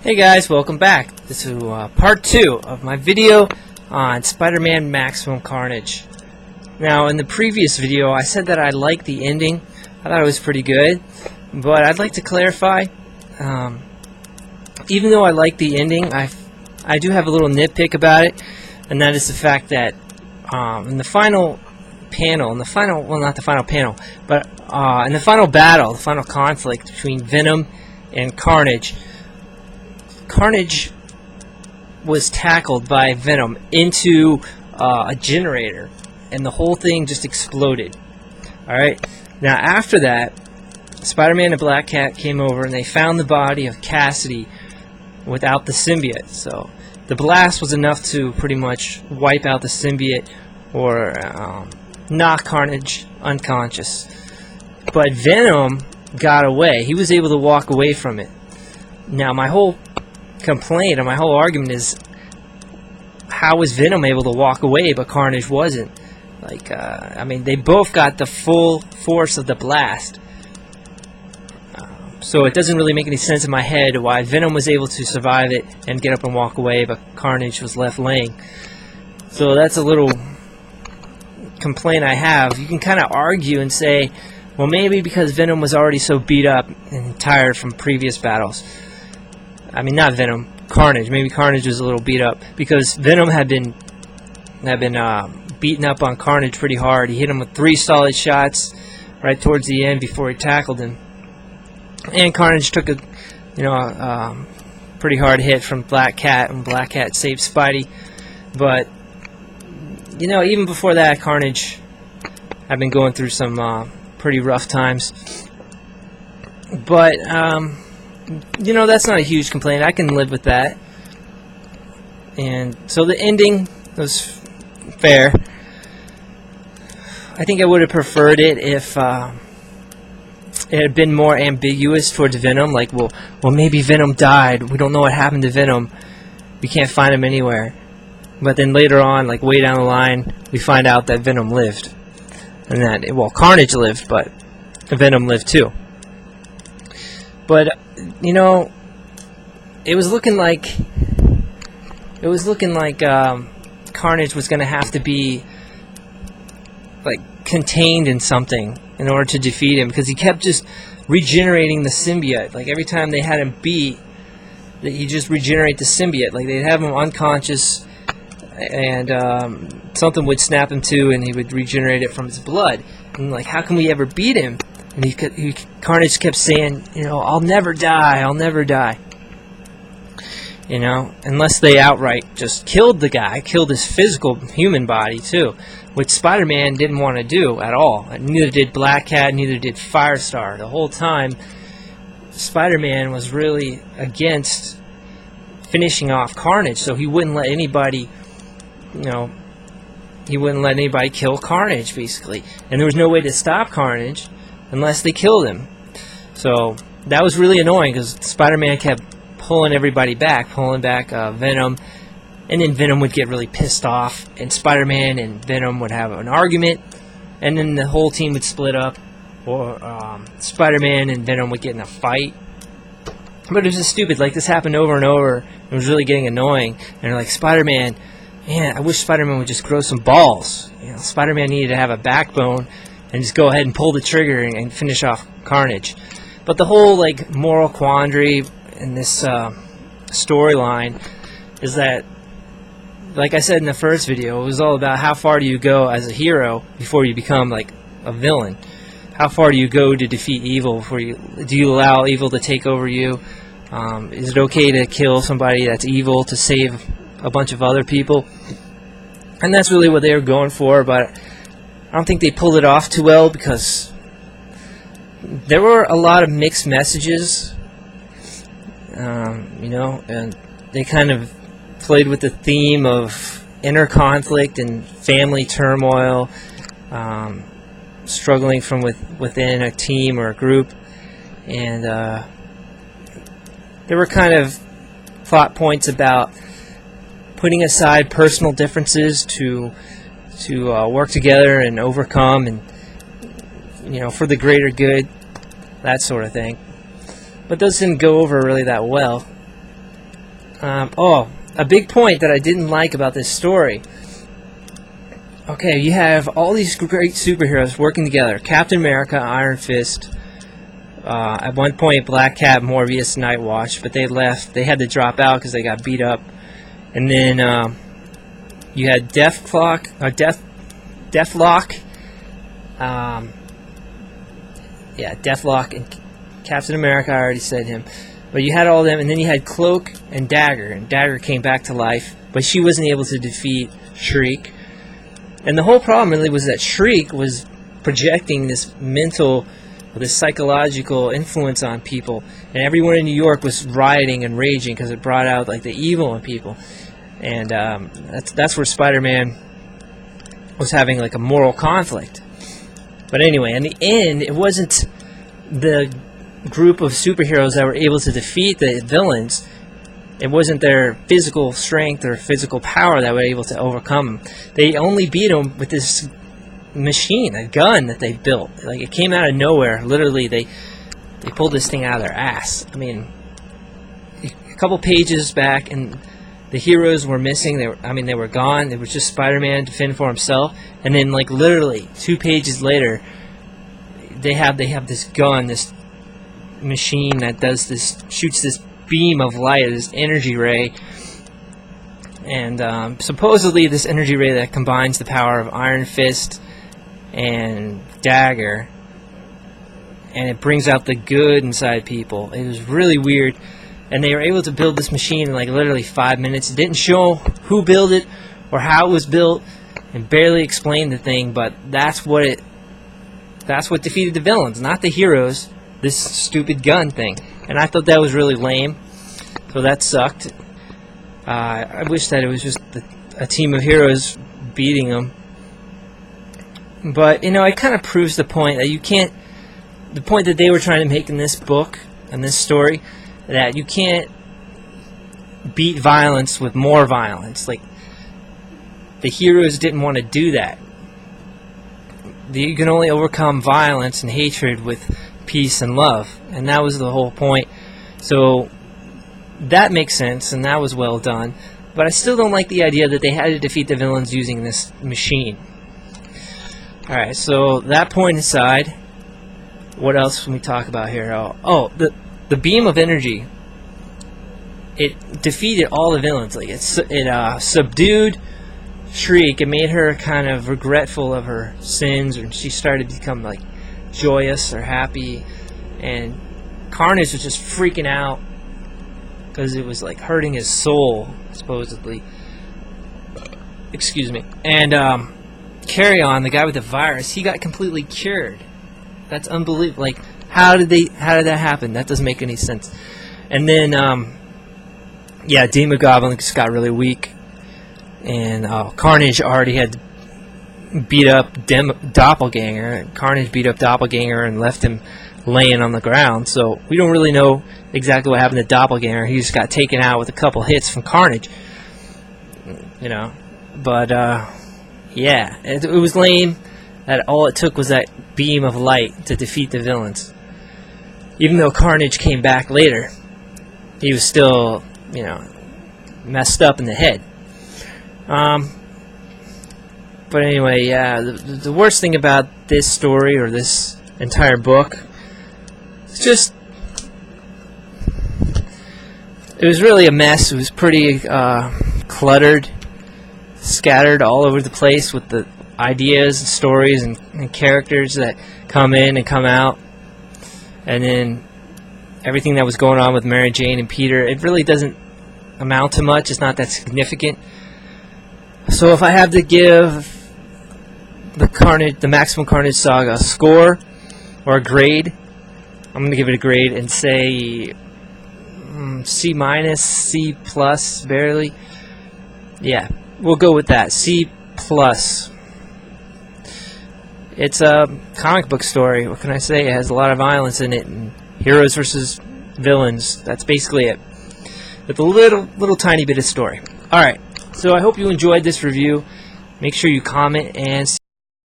Hey guys, welcome back. This is part 2 of my video on Spider-Man Maximum Carnage. Now, in the previous video, I said that I liked the ending. I thought it was pretty good, but I'd like to clarify. Even though I like the ending, I do have a little nitpick about it, and that is the fact that in the final panel, in the final battle, the final conflict between Venom and Carnage, Carnage was tackled by Venom into a generator, and the whole thing just exploded. Alright, now after that, Spider-Man and Black Cat came over and they found the body of Cassidy without the symbiote. So the blast was enough to pretty much wipe out the symbiote or knock Carnage unconscious. But Venom got away. He was able to walk away from it. Now my whole complaint, or my whole argument is, how was Venom able to walk away but Carnage wasn't? Like, I mean, they both got the full force of the blast. So it doesn't really make any sense in my head why Venom was able to survive it and get up and walk away, but Carnage was left laying. So that's a little complaint I have. You can kind of argue and say, well, maybe because Venom was already so beat up and tired from previous battles. I mean, not Venom, Carnage. Maybe Carnage was a little beat up because Venom had been beaten up on Carnage pretty hard. He hit him with 3 solid shots right towards the end before he tackled him. And Carnage took a pretty hard hit from Black Cat, and Black Cat saved Spidey. But even before that, Carnage had been going through some pretty rough times. But that's not a huge complaint. I can live with that. And so the ending was fair. I think I would have preferred it if it had been more ambiguous towards Venom. Like, well, maybe Venom died. We don't know what happened to Venom. We can't find him anywhere. But then later on, like way down the line, we find out that Venom lived. And that, well, Carnage lived, but Venom lived too. But it was looking like Carnage was going to have to be like contained in something in order to defeat him, because he kept just regenerating the symbiote. Like every time they had him beat, that he just regenerate the symbiote. Like they'd have him unconscious, and something would snap him to, and he would regenerate it from his blood. And like, how can we ever beat him? And Carnage kept saying, I'll never die, I'll never die. Unless they outright just killed the guy, killed his physical human body too, which Spider-Man didn't want to do at all. Neither did Black Cat, neither did Firestar. The whole time, Spider-Man was really against finishing off Carnage, so he wouldn't let anybody, kill Carnage, basically. And there was no way to stop Carnage unless they killed him. So that was really annoying, because Spider-Man kept pulling everybody back, Venom, and then Venom would get really pissed off, and Spider-Man and Venom would have an argument, and then the whole team would split up, or Spider-Man and Venom would get in a fight. But it was just stupid. Like, this happened over and over. It was really getting annoying. And like, Spider-Man, man, I wish Spider-Man would just grow some balls. Spider-Man needed to have a backbone and just go ahead and pull the trigger and finish off Carnage. But the whole like moral quandary in this storyline is that, like I said in the first video, it was all about how far do you go as a hero before you become like a villain. How far do you go to defeat evil? Do you allow evil to take over you? Is it okay to kill somebody that's evil to save a bunch of other people? And that's really what they were going for, but I don't think they pulled it off too well, because there were a lot of mixed messages, and they kind of played with the theme of inner conflict and family turmoil, struggling from within a team or a group, and there were kind of plot points about putting aside personal differences to work together and overcome, and for the greater good, that sort of thing. But those didn't go over really that well. Oh, a big point that I didn't like about this story. Okay, you have all these great superheroes working together. Captain America, Iron Fist, at one point Black Cat, Morbius, Nightwatch, but they left. They had to drop out because they got beat up. And then you had Deathlock, Deathlock and Captain America. I already said him. But you had all of them, and then you had Cloak and Dagger. And Dagger came back to life, but she wasn't able to defeat Shriek. And the whole problem really was that Shriek was projecting this mental, this psychological influence on people, and everyone in New York was rioting and raging because it brought out like the evil in people. And that's where Spider-Man was having like a moral conflict. But anyway, in the end, it wasn't the group of superheroes that were able to defeat the villains. It wasn't their physical strength or physical power that were able to overcome them. They only beat them with this machine, a gun that they built. Like, it came out of nowhere. Literally, they pulled this thing out of their ass. I mean, a couple pages back, and the heroes were missing. They were gone. It was just Spider-Man to fend for himself. And then, like, literally 2 pages later, they have this gun, this machine that does this, shoots this beam of light, this energy ray, and supposedly this energy ray that combines the power of Iron Fist and Dagger, and it brings out the good inside people. It was really weird, and they were able to build this machine in like literally 5 minutes. It didn't show who built it or how it was built, and barely explained the thing, but that's what defeated the villains, not the heroes. This stupid gun thing. And I thought that was really lame, so that sucked. I wish that it was just a team of heroes beating them. But, you know, it kind of proves the point that you can't, the point that they were trying to make in this book, in this story, that you can't beat violence with more violence. Like, the heroes didn't want to do that. You can only overcome violence and hatred with peace and love, and that was the whole point. So that makes sense, and that was well done, but I still don't like the idea that they had to defeat the villains using this machine. Alright, so that point aside, what else can we talk about here? Oh, the beam of energy, it defeated all the villains. Like, it subdued Shriek. It made her kind of regretful of her sins, and she started to become like joyous or happy, and Carnage was just freaking out because it was like hurting his soul, supposedly. Excuse me. And Carry On, the guy with the virus, he got completely cured. That's unbelievable. Like, how did that happen? That doesn't make any sense. And then Demon Goblin just got really weak, and Carnage already had beat up Doppelganger. Carnage beat up Doppelganger and left him laying on the ground. So we don't really know exactly what happened to Doppelganger. He just got taken out with a couple hits from Carnage. You know, but yeah, it was lame that all it took was that beam of light to defeat the villains. Even though Carnage came back later, he was still, you know, messed up in the head. But anyway, yeah, the worst thing about this story, or this entire book, it's just, it was really a mess. It was pretty cluttered, scattered all over the place with the ideas and stories and characters that come in and come out. And then everything that was going on with Mary Jane and Peter, it really doesn't amount to much. It's not that significant. So if I have to give the Maximum Carnage Saga a score or a grade, I'm going to give it a grade and say C minus, C plus, barely. Yeah, we'll go with that. C plus. It's a comic book story. What can I say? It has a lot of violence in it, and heroes versus villains. That's basically it. With a little tiny bit of story. Alright, so I hope you enjoyed this review. Make sure you comment and